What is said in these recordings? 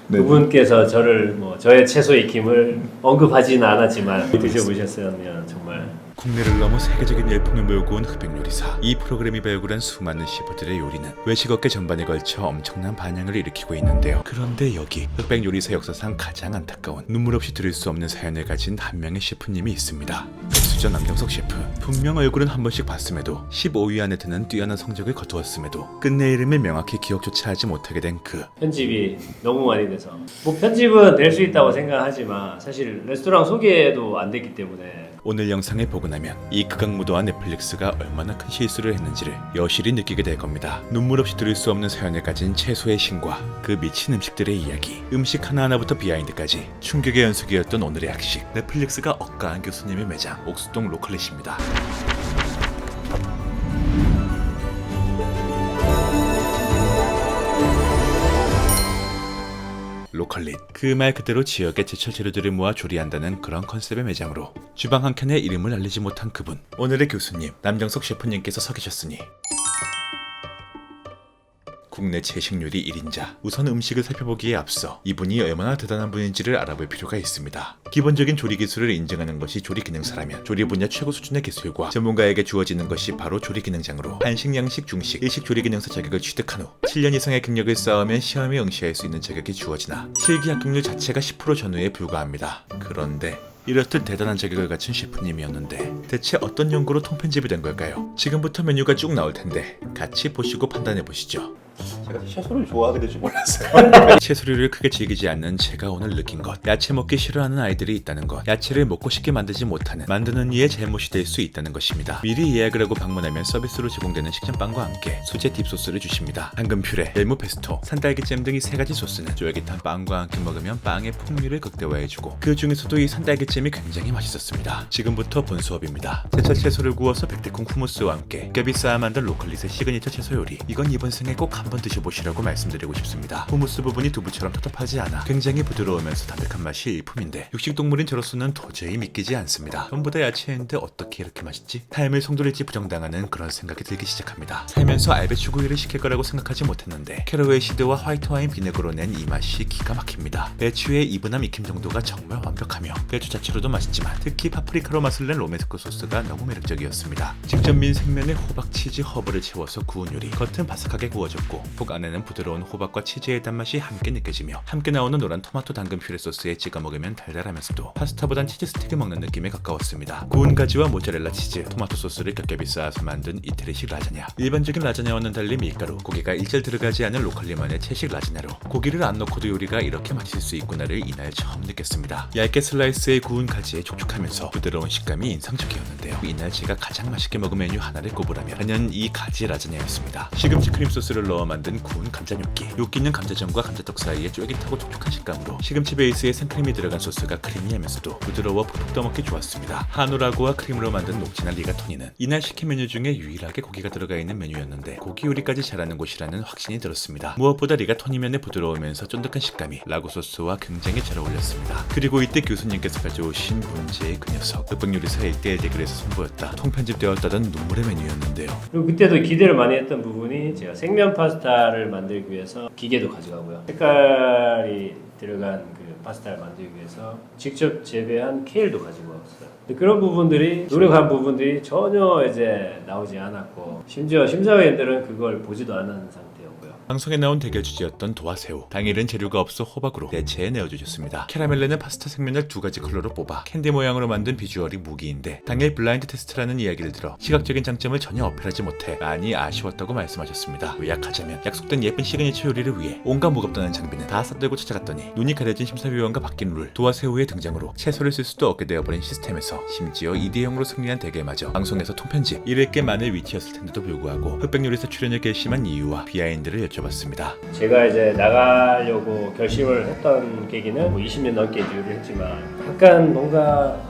네. 그분께서 저를 저의 채소 익힘을 언급하지는 않았지만 드셔보셨으면 정말 국내를 넘어 세계적인 열풍을 몰고 온 흑백요리사. 이 프로그램이 발굴한 수많은 셰프들의 요리는 외식업계 전반에 걸쳐 엄청난 반향을 일으키고 있는데요. 그런데 여기 흑백요리사 역사상 가장 안타까운 눈물 없이 들을 수 없는 사연을 가진 한 명의 셰프님이 있습니다. 백수저 남정석 셰프. 분명 얼굴은 한 번씩 봤음에도 15위 안에 드는 뛰어난 성적을 거두었음에도 끝내 이름을 명확히 기억조차 하지 못하게 된 그. 편집이 너무 많이 돼서 편집은 될 수 있다고 생각하지만 사실 레스토랑 소개도 안 됐기 때문에 오늘 영상을 보고 나면 이 극악무도한 넷플릭스가 얼마나 큰 실수를 했는지를 여실히 느끼게 될 겁니다. 눈물 없이 들을 수 없는 사연을 가진 채소의 신과 그 미친 음식들의 이야기, 음식 하나하나부터 비하인드까지 충격의 연속이었던 오늘의 학식. 넷플릭스가 억가한 교수님의 매장 옥수동 로컬릿입니다. 로컬릿. 그 말 그대로 지역의 제철 재료들을 모아 조리한다는 그런 컨셉의 매장으로 주방 한 켠에 이름을 알리지 못한 그분. 오늘의 교수님 남정석 셰프님께서 서 계셨으니 국내 채식 요리 1인자. 우선 음식을 살펴보기에 앞서 이분이 얼마나 대단한 분인지를 알아볼 필요가 있습니다. 기본적인 조리 기술을 인증하는 것이 조리 기능사라면 조리 분야 최고 수준의 기술과 전문가에게 주어지는 것이 바로 조리 기능장으로 한식, 양식, 중식, 일식 조리 기능사 자격을 취득한 후 7년 이상의 경력을 쌓으면 시험에 응시할 수 있는 자격이 주어지나 실기 합격률 자체가 10% 전후에 불과합니다. 그런데 이렇듯 대단한 자격을 갖춘 셰프님이었는데 대체 어떤 연구로 통편집이 된 걸까요? 지금부터 메뉴가 쭉 나올 텐데 같이 보시고 판단해 보시죠. 제가 채소를 좋아하게 될 줄 몰랐어요. 채소류를 크게 즐기지 않는 제가 오늘 느낀 것. 야채 먹기 싫어하는 아이들이 있다는 것. 야채를 먹고 싶게 만들지 못하는 만드는 이의 잘못이 될 수 있다는 것입니다. 미리 예약을 하고 방문하면 서비스로 제공되는 식전빵과 함께 수제 딥소스를 주십니다. 당근 퓨레, 열무 페스토, 산딸기잼 등 이 세 가지 소스는 쫄깃한 빵과 함께 먹으면 빵의 풍미를 극대화해주고 그 중에서도 이 산딸기잼이 굉장히 맛있었습니다. 지금부터 본 수업입니다. 제철 채소를 구워서 백대콩 후무스와 함께 겹이 쌓아 만든 로컬릿의 시그니처 채소 요리. 이건 이번 생에 꼭 한번 드셔보시라고 말씀드리고 싶습니다. 후무스 부분이 두부처럼 텁텁하지 않아 굉장히 부드러우면서 담백한 맛이 일품인데 육식동물인 저로서는 도저히 믿기지 않습니다. 전부 다 야채인데 어떻게 이렇게 맛있지? 삶을 송두리째 부정당하는 그런 생각이 들기 시작합니다. 살면서 알배추구이를 시킬 거라고 생각하지 못했는데 캐러웨이 시드와 화이트 와인 비네거로 낸 이 맛이 기가 막힙니다. 배추의 이분함 익힘 정도가 정말 완벽하며 배추 자체로도 맛있지만 특히 파프리카로 맛을 낸 로메스코 소스가 너무 매력적이었습니다. 직접 민 생면에 호박, 치즈, 허브를 채워서 구운 요리. 겉은 바삭하게 구워졌고 속 안에는 부드러운 호박과 치즈의 단맛이 함께 느껴지며 함께 나오는 노란 토마토 당근 퓨레 소스에 찍어 먹으면 달달하면서도 파스타보단 치즈 스틱을 먹는 느낌에 가까웠습니다. 구운 가지와 모짜렐라 치즈, 토마토 소스를 겹겹이 쌓아서 만든 이태리식 라자냐. 일반적인 라자냐와는 달리 밀가루, 고기가 일절 들어가지 않은 로컬리만의 채식 라자냐로 고기를 안 넣고도 요리가 이렇게 맛있을 수 있구나를 이날 처음 느꼈습니다. 얇게 슬라이스의 구운 가지에 촉촉하면서 부드러운 식감이 인상적이었는데요. 이날 제가 가장 맛있게 먹은 메뉴 하나를 꼽으라면 단연 이 가지 라자냐였습니다. 시금치 크림 소스를 넣어 만든 구운 감자 뇨끼. 뇨끼는 감자전과 감자떡 사이에 쫄깃하고 촉촉한 식감으로 시금치 베이스에 생크림이 들어간 소스가 크리미하면서도 부드러워 푹푹 떠먹기 좋았습니다. 한우라구와 크림으로 만든 녹진한 리가토니는 이날 시킨 메뉴 중에 유일하게 고기가 들어가 있는 메뉴였는데 고기 요리까지 잘하는 곳이라는 확신이 들었습니다. 무엇보다 리가토니면의 부드러우면서 쫀득한 식감이 라구 소스와 굉장히 잘 어울렸습니다. 그리고 이때 교수님께서 가져오신 문제의 그 녀석 흑백요리사 1대1 대결에서 선보였다. 통편집되었다던 눈물의 메뉴였는데요. 그리고 그때도 기대를 많이 했던 부분이 제가 생면 파스타를 만들기 위해서 기계도 가져가고요. 색깔이 들어간 그 파스타를 만들기 위해서 직접 재배한 케일도 가지고 왔어요. 근데 그런 부분들이 노력한 부분들이 전혀 이제 나오지 않았고 심지어 심사위원들은 그걸 보지도 않은 상태였고요. 방송에 나온 대결 주제였던 도화새우. 당일은 재료가 없어 호박으로 대체해 내어주셨습니다. 캐러멜레는 파스타 생면을 2가지 컬러로 뽑아 캔디 모양으로 만든 비주얼이 무기인데 당일 블라인드 테스트라는 이야기를 들어 시각적인 장점을 전혀 어필하지 못해 많이 아쉬웠다고 말씀하셨습니다. 요약하자면 약속된 예쁜 시그니처 요리를 위해 온갖 무겁다는 장비는 다 싹들고 찾아갔더니 눈이 가려진 심사위원과 바뀐 룰 도화새우의 등장으로 채소를 쓸 수도 없게 되어버린 시스템에서 심지어 2대0으로 승리한 대결마저 방송에서 통편집 이를 게 많을 위치였을 텐데도 불구하고 흑백요리사 출연을 결심한 이유와 비하인드를 여쭤봤습니다. 제가 이제 나가려고 결심을 했던 계기는 20년 넘게 요리를 했지만 약간 뭔가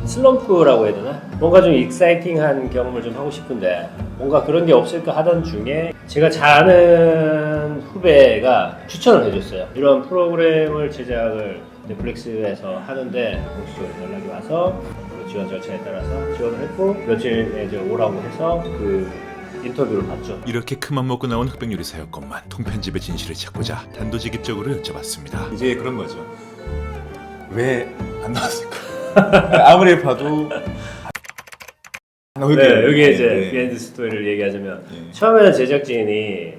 슬럼프라고 해야 되나? 뭔가 좀 익사이팅한 경험을 좀 하고 싶은데 뭔가 그런 게 없을까 하던 중에 제가 잘 아는 후배가 추천을 해줬어요. 이런 프로그램을 제작을 넷플릭스에서 하는데 공식적으로 연락이 와서 지원 절차에 따라서 지원을 했고 며칠 이제 오라고 해서 그 인터뷰를 봤죠. 이렇게 큰맘 먹고 나온 흑백요리사였건만 통편집의 진실을 찾고자 단도직입적으로 여쭤봤습니다. 이제 그런 거죠. 왜 안 나왔을까? 아무리 봐도 네, 여기 이제 네. 비하인드 스토리를 얘기하자면 네. 처음에는 제작진이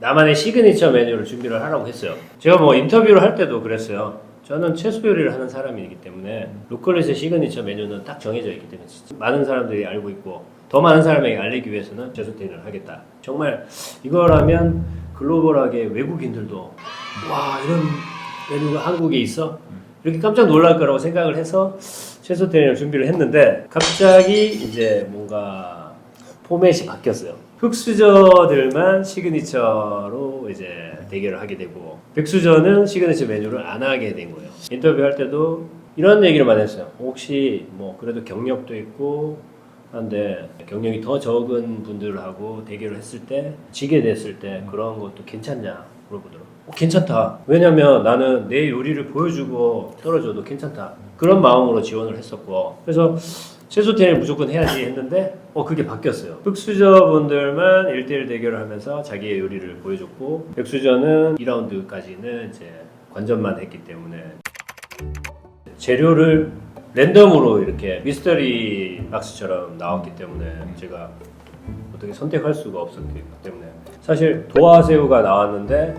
나만의 시그니처 메뉴를 준비를 하라고 했어요. 제가 뭐 인터뷰를 할 때도 그랬어요. 저는 채소 요리를 하는 사람이기 때문에 로컬릿의 시그니처 메뉴는 딱 정해져 있기 때문에 많은 사람들이 알고 있고 더 많은 사람에게 알리기 위해서는 채소 테이를 하겠다. 정말 이거라면 글로벌하게 외국인들도 와 이런 메뉴가 한국에 있어? 이렇게 깜짝 놀랄 거라고 생각을 해서 채소 테이를 준비를 했는데 갑자기 이제 뭔가 포맷이 바뀌었어요. 흑수저들만 시그니처로 이제 대결을 하게 되고 백수저는 시그니처 메뉴를 안 하게 된 거예요. 인터뷰할 때도 이런 얘기를 많이 했어요. 혹시 뭐 그래도 경력도 있고 한데 경력이 더 적은 분들하고 대결을 했을 때 지게 됐을 때 그런 것도 괜찮냐 물어보더라고요. 괜찮다. 왜냐면 나는 내 요리를 보여주고 떨어져도 괜찮다. 그런 마음으로 지원을 했었고 그래서 채소테이를 무조건 해야지 했는데 그게 바뀌었어요. 흑수저분들만 1대1 대결을 하면서 자기의 요리를 보여줬고 백수저는 2라운드까지는 이제 관전만 했기 때문에 재료를 랜덤으로 이렇게 미스터리 박스처럼 나왔기 때문에 제가 어떻게 선택할 수가 없었기 때문에 사실 도화새우가 나왔는데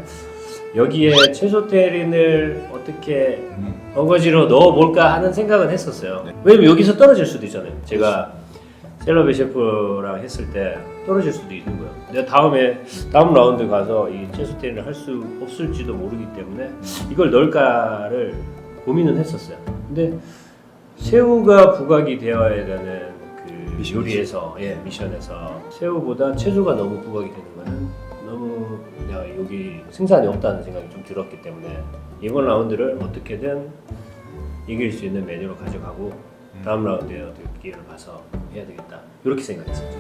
여기에 채소테린을 어떻게 어거지로 넣어볼까 하는 생각은 했었어요. 왜냐면 여기서 떨어질 수도 있잖아요. 제가 셀러베 셰프랑 했을 때 떨어질 수도 있는 거예요. 내가 다음 라운드 가서 이 채소테린을 할 수 없을지도 모르기 때문에 이걸 넣을까를 고민은 했었어요. 근데 새우가 부각이 되어야 되는 그 요리에서 미션에서 새우보다 채소가 너무 부각이 되는 거는 너무 내가 여기 생산이 없다는 생각이 좀 들었기 때문에 이번 라운드를 어떻게든 이길 수 있는 메뉴로 가져가고 다음 라운드에 어떻게 기회를 봐서 해야 되겠다 이렇게 생각했었죠.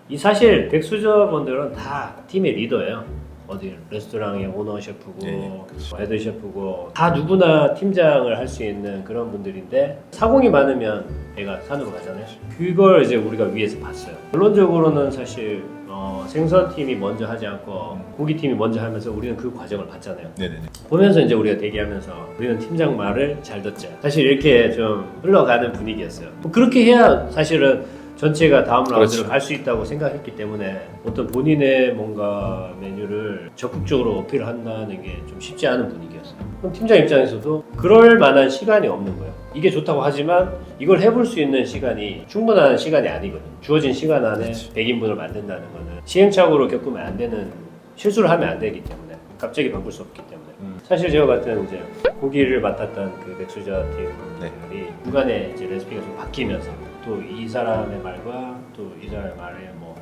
이 사실 백수저분들은 다 팀의 리더예요. 어디 레스토랑의 오너 셰프고 그렇죠. 헤드 셰프고 다 누구나 팀장을 할 수 있는 그런 분들인데 사공이 많으면 애가 산으로 가잖아요. 그걸 이제 우리가 위에서 봤어요. 결론적으로는 사실 생선팀이 먼저 하지 않고 고기팀이 먼저 하면서 우리는 그 과정을 봤잖아요. 네네네. 보면서 이제 우리가 대기하면서 우리는 팀장 말을 잘 듣자. 사실 이렇게 좀 흘러가는 분위기였어요. 그렇게 해야 사실은 전체가 다음 라운드를 갈 수 있다고 생각했기 때문에 어떤 본인의 뭔가 메뉴를 적극적으로 어필한다는 게 좀 쉽지 않은 분위기였어요. 그럼 팀장 입장에서도 그럴 만한 시간이 없는 거예요. 이게 좋다고 하지만 이걸 해볼 수 있는 시간이 충분한 시간이 아니거든요. 주어진 시간 안에 100인분을 만든다는 거는 시행착오로 겪으면 안 되는 실수를 하면 안 되기 때문에 갑자기 바꿀 수 없기 때문에 사실 제가 같은 이제 고기를 맡았던 그 백수저 팀들이 중간에 이제 레시피가 좀 바뀌면서 또 이 사람의 말과 또 이 사람의 말에 뭐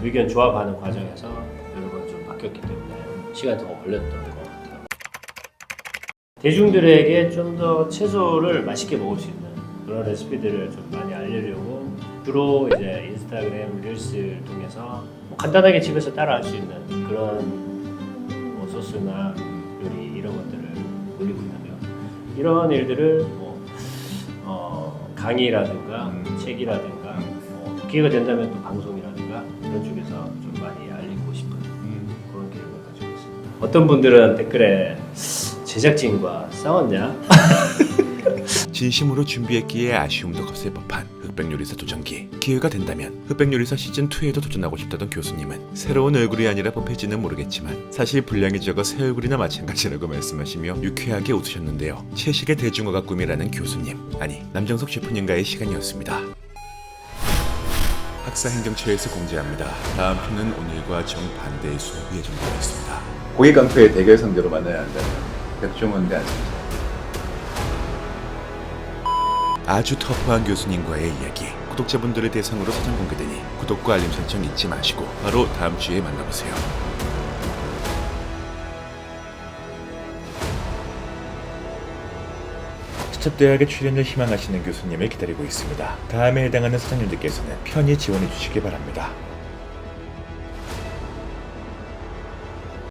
의견 조합하는 과정에서 여러 번 좀 바뀌었기 때문에 시간이 더 걸렸던 것 같아요. 대중들에게 좀 더 채소를 맛있게 먹을 수 있는 그런 레시피들을 좀 많이 알리려고 주로 이제 인스타그램 릴스를 통해서 뭐 간단하게 집에서 따라 할 수 있는 그런 뭐 소스나 요리 이런 것들을 올리고 있는데요. 이런 일들을 뭐 강의라든가 책이라든가 뭐 기회가 된다면 또 방송이라든가 이런 쪽에서 좀 많이 알리고 싶은 그런 계획을 가지고 있습니다. 어떤 분들은 댓글에 제작진과 싸웠냐? 진심으로 준비했기에 아쉬움도 컸을 법한 흑백요리사 도전기. 기회가 된다면 흑백요리사 시즌2에도 도전하고 싶다던 교수님은 새로운 얼굴이 아니라 법해지는 모르겠지만 사실 분량이 적어 새 얼굴이나 마찬가지라고 말씀하시며 유쾌하게 웃으셨는데요. 채식의 대중화가 꿈이라는 교수님, 아니 남정석 셰프님과의 시간이었습니다. 학사행정처에서 공지합니다. 다음 편은 오늘과 정반대의 수업이 예정되어 있습니다. 고기 깡패의 대결 상대로 만나야 한다면 백종원 대 안승찬. 아주 터프한 교수님과의 이야기, 구독자분들을 대상으로 사전 공개되니 구독과 알림 설정 잊지 마시고 바로 다음 주에 만나보세요. 스탑대학에 출연을 희망하시는 교수님을 기다리고 있습니다. 다음에 해당하는 사장님들께서는 편히 지원해 주시기 바랍니다.